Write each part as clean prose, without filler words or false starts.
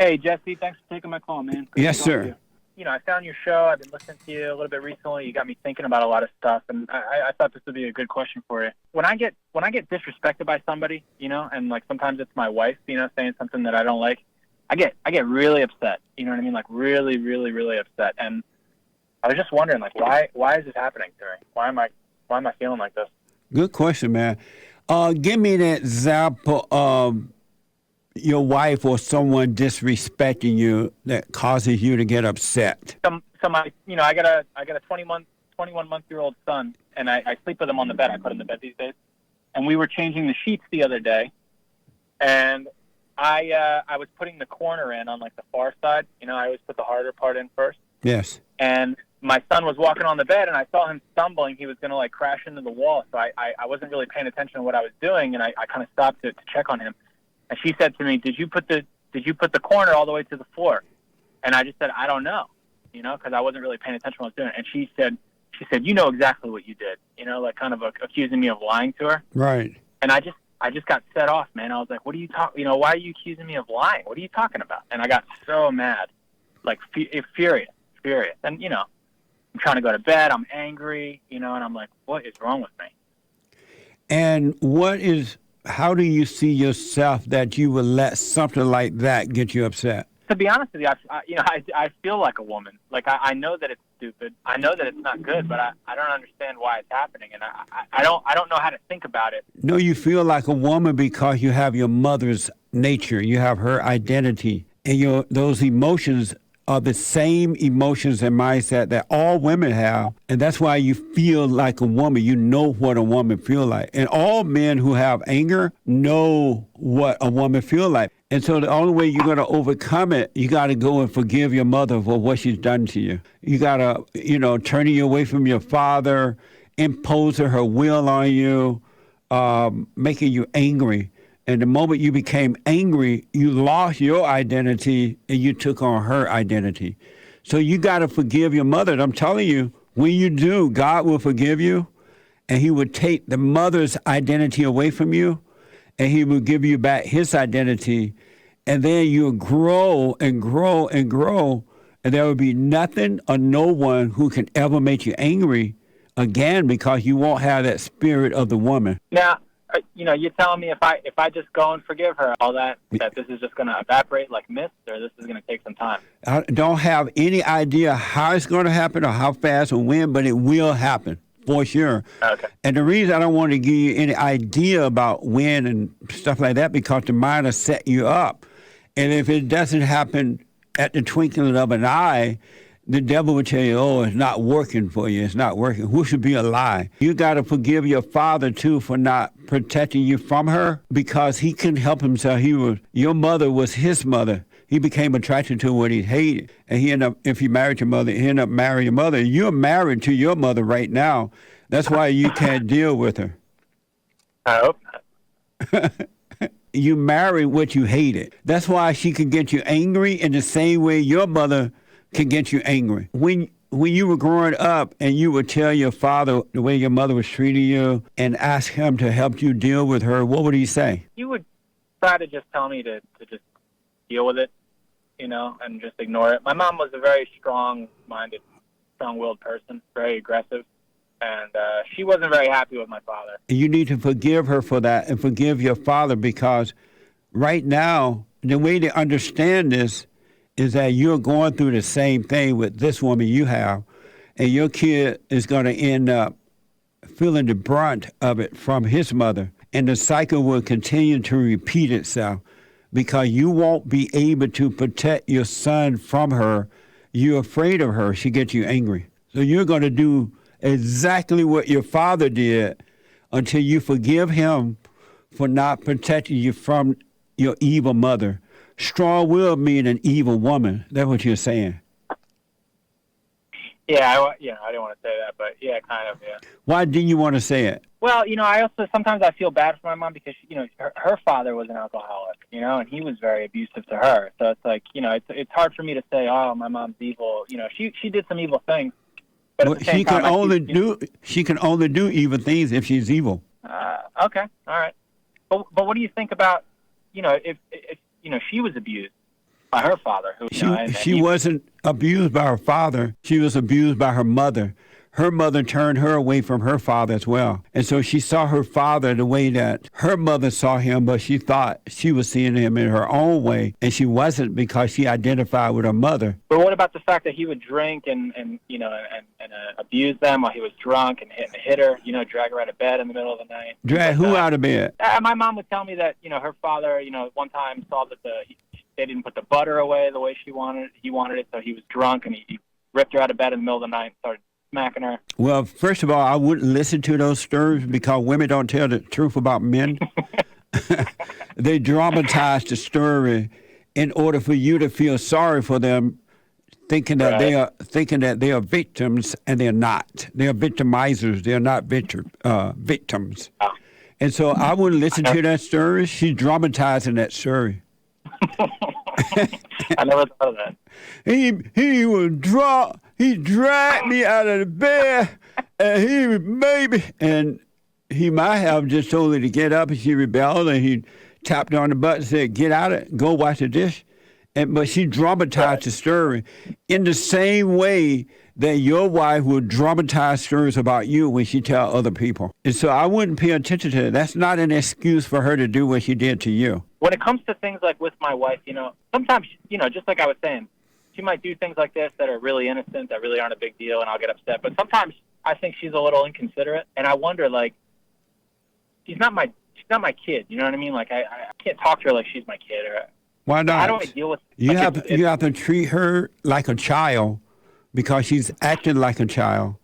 Hey, Jesse, thanks for taking my call, man. Great Yes, to talk to sir. you. You know, I found your show. I've been listening to you a little bit recently. You got me thinking about a lot of stuff, and I thought this would be a good question for you. When I get disrespected by somebody, you know, and like sometimes it's my wife, you know, saying something that I don't like, I get really upset. You know what I mean? Like really, really, really upset. And I was just wondering, like, why is this happening to me? Why am I feeling like this? Good question, man. Give me an example of your wife or someone disrespecting you that causes you to get upset. I got a 21-month-year-old son, and I sleep with him on the bed. I put him in the bed these days, and we were changing the sheets the other day, and I was putting the corner in on like the far side. You know, I always put the harder part in first. Yes. And my son was walking on the bed, and I saw him stumbling. He was going to like crash into the wall, so I wasn't really paying attention to what I was doing, and I kind of stopped to check on him. And she said to me, "Did you put the corner all the way to the floor?" And I just said, "I don't know," you know, because I wasn't really paying attention to what I was doing. And she said, "You know exactly what you did," you know, like kind of accusing me of lying to her. Right. And I just got set off, man. I was like, "What are you talking? You know, why are you accusing me of lying? What are you talking about?" And I got so mad, like furious. And you know, I'm trying to go to bed. I'm angry, you know, and I'm like, "What is wrong with me?" And how do you see yourself that you would let something like that get you upset? To be honest with you, I feel like a woman. Like I know that it's stupid. I know that it's not good, but I don't understand why it's happening, and I don't know how to think about it. No, you feel like a woman because you have your mother's nature. You have her identity, and those emotions are the same emotions and mindset that all women have, and that's why you feel like a woman. You know what a woman feel like, and all men who have anger know what a woman feel like. And so the only way you're going to overcome it, you got to go and forgive your mother for what she's done to you. You got to, turning you away from your father, imposing her will on you, making you angry. And the moment you became angry, you lost your identity and you took on her identity. So you got to forgive your mother. And I'm telling you, when you do, God will forgive you, and he will take the mother's identity away from you, and he will give you back his identity. And then you'll grow and grow and grow, and there will be nothing or no one who can ever make you angry again, because you won't have that spirit of the woman. Now, you know, you're telling me if I just go and forgive her, all that this is just going to evaporate like mist, or this is going to take some time? I don't have any idea how it's going to happen or how fast or when, but it will happen for sure. Okay. And the reason I don't want to give you any idea about when and stuff like that, because the mind will set you up. And if it doesn't happen at the twinkling of an eye, the devil will tell you, "Oh, it's not working for you. It's not working," which would be a lie. You got to forgive your father, too, for not protecting you from her, because he couldn't help himself. Your mother was his mother. He became attracted to what he hated. And he ended up, if he married your mother, he ended up marrying your mother. You're married to your mother right now. That's why you can't deal with her. I hope not. You married what you hated. That's why she could get you angry in the same way your mother can get you angry. When you were growing up and you would tell your father the way your mother was treating you and ask him to help you deal with her, what would he say? He would try to just tell me to just deal with it, you know, and just ignore it. My mom was a very strong-minded, strong-willed person, very aggressive, and she wasn't very happy with my father. You need to forgive her for that and forgive your father, because right now, the way to understand this is that you're going through the same thing with this woman you have, and your kid is going to end up feeling the brunt of it from his mother, and the cycle will continue to repeat itself because you won't be able to protect your son from her. You're afraid of her. She gets you angry. So you're going to do exactly what your father did until you forgive him for not protecting you from your evil mother. Strong will mean an evil woman. That's what you're saying. Yeah, I didn't want to say that, but yeah, kind of, yeah. Why didn't you want to say it? Well, you know, I also sometimes I feel bad for my mom because, you know, her father was an alcoholic, you know, and he was very abusive to her. So it's like, you know, it's hard for me to say, "Oh, my mom's evil." You know, she did some evil things, but at the same time, she can only do evil things if she's evil. Okay, all right. But what do you think about, you know, if you know, she was abused, by her father. Who She wasn't abused by her father. She was abused by her mother. Her mother turned her away from her father as well. And so she saw her father the way that her mother saw him, but she thought she was seeing him in her own way, and she wasn't because she identified with her mother. But what about the fact that he would drink and abuse them while he was drunk and hit her, drag her out of bed in the middle of the night? Drag who out of bed? My mom would tell me that, her father, one time saw that they didn't put the butter away the way he wanted it, so he was drunk and he ripped her out of bed in the middle of the night and started smacking her. Well, first of all, I wouldn't listen to those stories because women don't tell the truth about men. They dramatize the story in order for you to feel sorry for them, thinking that they are victims, and they're not. They are victimizers. They are not victims. Oh. And so I wouldn't listen to that story. She's dramatizing that story. I never thought of that. He was drunk. He dragged me out of the bed, and he might have just told her to get up, and she rebelled, and he tapped her on the butt and said, "Get out of it, go wash the dish." But she dramatized the story in the same way that your wife would dramatize stories about you when she tell other people. And so I wouldn't pay attention to that. That's not an excuse for her to do what she did to you. When it comes to things like with my wife, sometimes, just like I was saying, she might do things like this that are really innocent, that really aren't a big deal, and I'll get upset. But sometimes I think she's a little inconsiderate, and I wonder, she's not my kid. You know what I mean? I can't talk to her like she's my kid. Why not? How do I deal with it? You have to treat her like a child because she's acting like a child.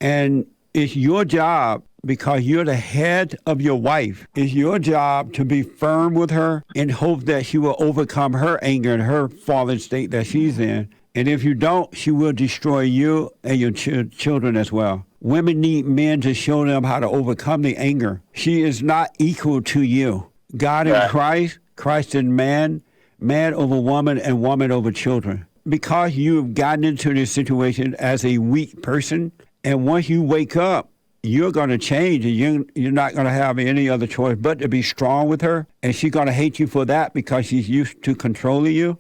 And it's your job, because you're the head of your wife, it's your job to be firm with her in hope that she will overcome her anger and her fallen state that she's in. And if you don't, she will destroy you and your children as well. Women need men to show them how to overcome the anger. She is not equal to you. God in Christ, Christ in man, man over woman, and woman over children. Because you've gotten into this situation as a weak person, and once you wake up, you're going to change, and you're not going to have any other choice but to be strong with her. And she's going to hate you for that because she's used to controlling you.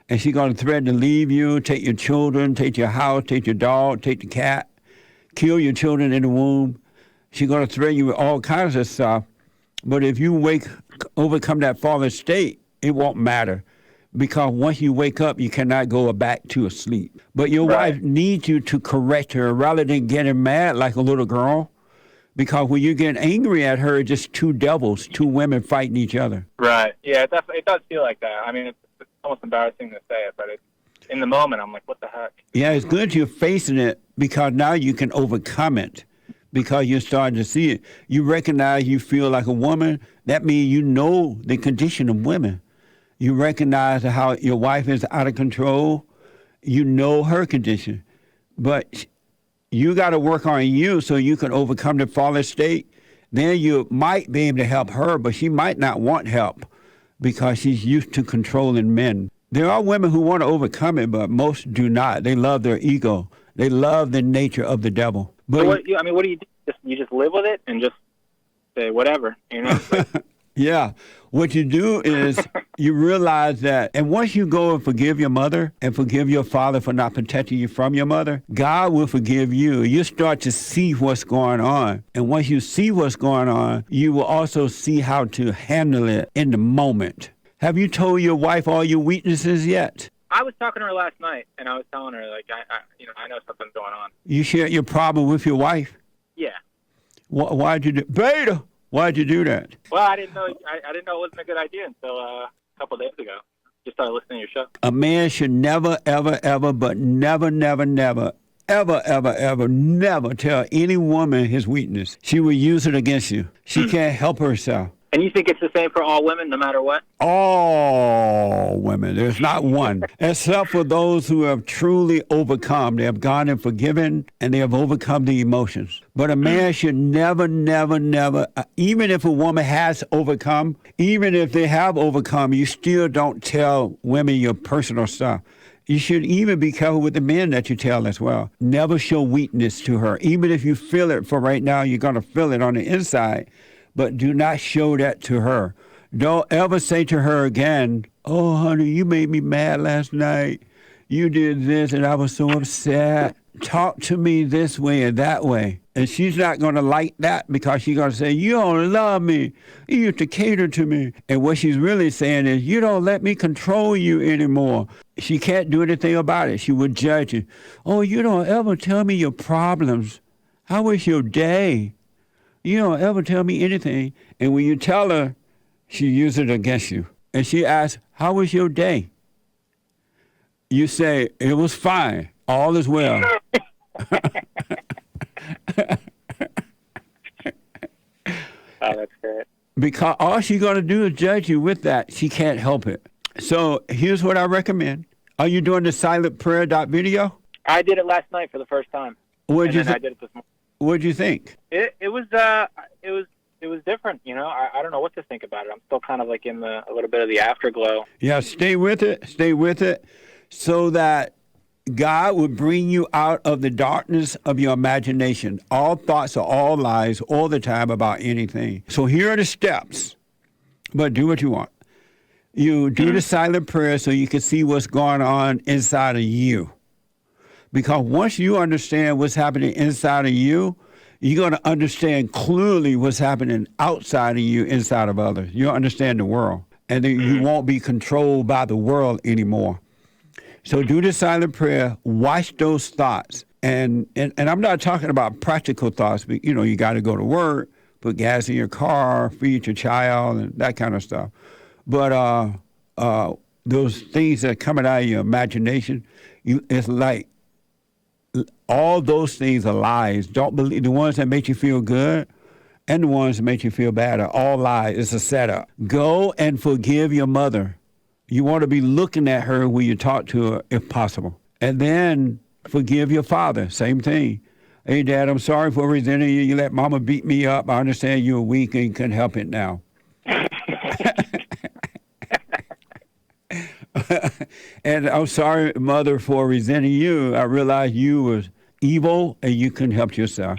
And she's going to threaten to leave you, take your children, take your house, take your dog, take the cat, kill your children in the womb. She's going to threaten you with all kinds of stuff. But if you overcome that fallen state, it won't matter. Because once you wake up, you cannot go back to sleep. But your wife needs you to correct her rather than getting mad like a little girl. Because when you get angry at her, it's just two devils, two women fighting each other. Right. Yeah, it does feel like that. I mean, it's almost embarrassing to say it, but in the moment, I'm like, what the heck? Yeah, it's good you're facing it because now you can overcome it because you're starting to see it. You recognize you feel like a woman. That means you know the condition of women. You recognize how your wife is out of control. You know her condition. But you got to work on you so you can overcome the fallen state. Then you might be able to help her, but she might not want help because she's used to controlling men. There are women who want to overcome it, but most do not. They love their ego. They love the nature of the devil. But so what do you do? You just live with it and just say whatever, Yeah. What you do is you realize that, and once you go and forgive your mother and forgive your father for not protecting you from your mother, God will forgive you. You start to see what's going on. And once you see what's going on, you will also see how to handle it in the moment. Have you told your wife all your weaknesses yet? I was talking to her last night, and I was telling her, I know something's going on. You shared your problem with your wife? Yeah. Why'd you do Beta? Why'd you do that? Well, I didn't know it wasn't a good idea until a couple of days ago. Just started listening to your show. A man should never, ever, ever, but never, never, never, ever, ever, ever, never tell any woman his weakness. She will use it against you. She can't help herself. And you think it's the same for all women, no matter what? All women. There's not one. Except for those who have truly overcome. They have gone and forgiven, and they have overcome the emotions. But a man should never, never, never, even if a woman has overcome, even if they have overcome, you still don't tell women your personal stuff. You should even be careful with the men that you tell as well. Never show weakness to her. Even if you feel it for right now, you're going to feel it on the inside. But do not show that to her. Don't ever say to her again, Oh, honey, you made me mad last night. You did this, and I was so upset. Talk to me this way and that way. And she's not going to like that because she's going to say, you don't love me. You used to cater to me. And what she's really saying is, you don't let me control you anymore. She can't do anything about it. She would judge you. Oh, you don't ever tell me your problems. How was your day? You don't ever tell me anything. And when you tell her, she uses it against you. And she asks, how was your day? You say, it was fine. All is well. Oh, that's great. Because all she's going to do is judge you with that. She can't help it. So here's what I recommend. Are you doing the silent prayer video? I did it last night for the first time. I did it this morning. What'd you think? It was different. You know, I don't know what to think about it. I'm still kind of like in a little bit of the afterglow. Yeah, stay with it. Stay with it so that God will bring you out of the darkness of your imagination. All thoughts are all lies all the time about anything. So here are the steps, but do what you want. You do the silent prayer so you can see what's going on inside of you. Because once you understand what's happening inside of you, you're going to understand clearly what's happening outside of you, inside of others. You'll understand the world. And then you won't be controlled by the world anymore. So do the silent prayer, watch those thoughts. And I'm not talking about practical thoughts, but, you know, you got to go to work, put gas in your car, feed your child, and that kind of stuff. But those things that are coming out of your imagination, it's like all those things are lies. Don't believe the ones that make you feel good and the ones that make you feel bad are all lies. It's a setup. Go and forgive your mother. You want to be looking at her when you talk to her, if possible. And then forgive your father. Same thing. Hey, Dad, I'm sorry for resenting you. You let Mama beat me up. I understand you were weak and you couldn't help it now. And I'm sorry, Mother, for resenting you. I realized you was evil and you couldn't help yourself.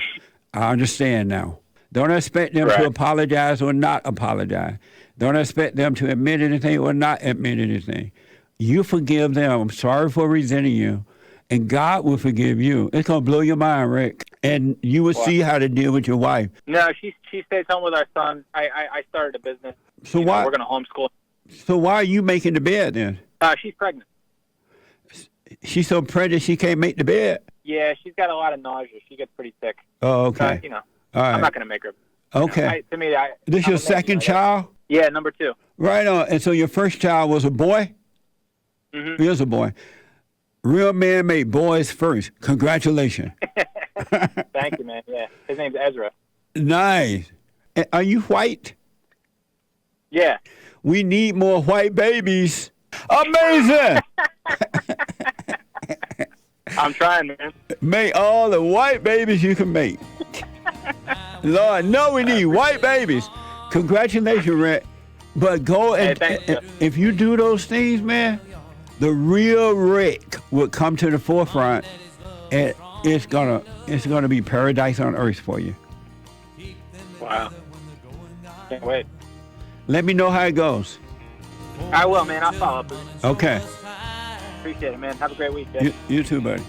I understand now. Don't expect them to apologize or not apologize. Don't expect them to admit anything or not admit anything. You forgive them. I'm sorry for resenting you. And God will forgive you. It's going to blow your mind, Rick. And you will see how to deal with your wife. No, she stays home with our son. I started a business. So why? We're going to homeschool. So why are you making the bed then? She's pregnant. She's so pregnant she can't make the bed? Yeah, she's got a lot of nausea. She gets pretty sick. Oh, okay. You know, all right. I'm not going to make her. Okay. To me, this your second child? Yeah, number 2. Right on. And so your first child was a boy? Mm-hmm. He was a boy. Real men make boys first. Congratulations. Thank you, man. Yeah. His name's Ezra. Nice. Are you white? Yeah. We need more white babies. Amazing. I'm trying, man. Make all the white babies you can make. Lord, no, we need white babies. Congratulations, Rick. But go and if you do those things, man, the real Rick will come to the forefront, and it's gonna be paradise on earth for you. Wow. Can't wait. Let me know how it goes. I will, man. I'll follow up with you. Okay. Appreciate it, man. Have a great week, Jay. You too, buddy.